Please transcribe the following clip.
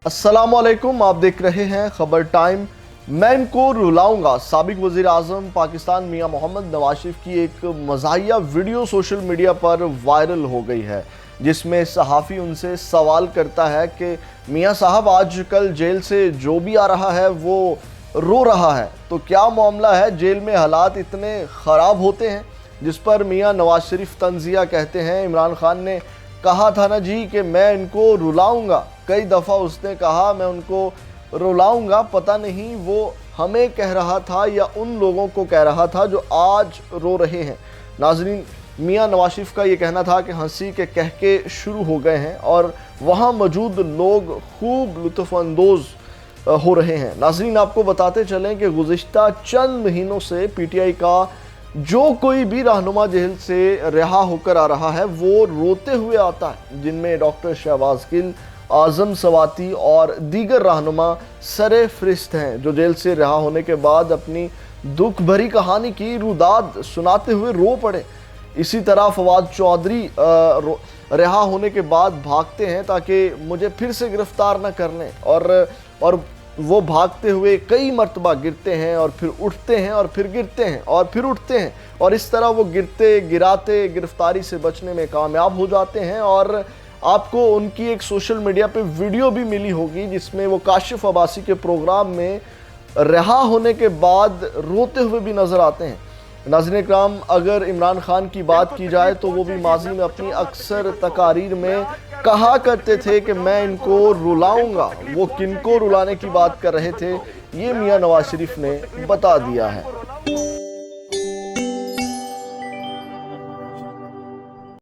अस्सलाम वालेकुम, आप देख रहे हैं खबर टाइम। मैं इनको रुलाऊंगा। साबिक वज़ीर आज़म पाकिस्तान मियां मोहम्मद नवाज शरीफ की एक मज़ाहिया वीडियो सोशल मीडिया पर वायरल हो गई है, जिसमें सहाफ़ी उनसे सवाल करता है कि मियां साहब आजकल जेल से जो भी आ रहा है वो रो रहा है, तो क्या मामला है, जेल में हालात इतने ख़राब होते हैं? जिस पर मियां नवाज शरीफ तंज़िया कहते हैं, इमरान खान ने कहा था ना जी कि मैं इनको रुलाऊंगा। कई दफ़ा उसने कहा मैं उनको रुलाऊंगा, पता नहीं वो हमें कह रहा था या उन लोगों को कह रहा था जो आज रो रहे हैं। नाज़रीन, मियां नवाज शरीफ का ये कहना था कि हंसी के कहके शुरू हो गए हैं और वहाँ मौजूद लोग खूब लुत्फ़अंदोज़ हो रहे हैं। नाज़रीन, आपको बताते चलें कि गुज़िश्ता चंद महीनों से पीटीआई का जो कोई भी रहनुमा जेल से रिहा होकर आ रहा है वो रोते हुए आता है, जिनमें डॉक्टर शहबाज गिल, आज़म सवाती और दीगर रहनुमा सरे फ़हरिस्त हैं, जो जेल से रिहा होने के बाद अपनी दुख भरी कहानी की रुदाद सुनाते हुए रो पड़े। इसी तरह फवाद चौधरी रिहा होने के बाद भागते हैं ताकि मुझे फिर से गिरफ्तार न कर लें, और वो भागते हुए कई मर्तबा गिरते हैं और फिर उठते हैं और फिर गिरते हैं और फिर उठते हैं, और इस तरह वो गिरते गिराते गिरफ्तारी से बचने में कामयाब हो जाते हैं। और आपको उनकी एक सोशल मीडिया पे वीडियो भी मिली होगी जिसमें वो काशिफ अब्बासी के प्रोग्राम में रिहा होने के बाद रोते हुए भी नज़र आते हैं। नाज़रीन इकराम, अगर इमरान खान की बात की जाए तो वो भी माजी में अपनी अक्सर तकारीर में कहा करते थे कि मैं इनको रुलाऊंगा। वो किनको रुलाने की बात कर रहे थे ये मियां नवाज शरीफ ने बता दिया है।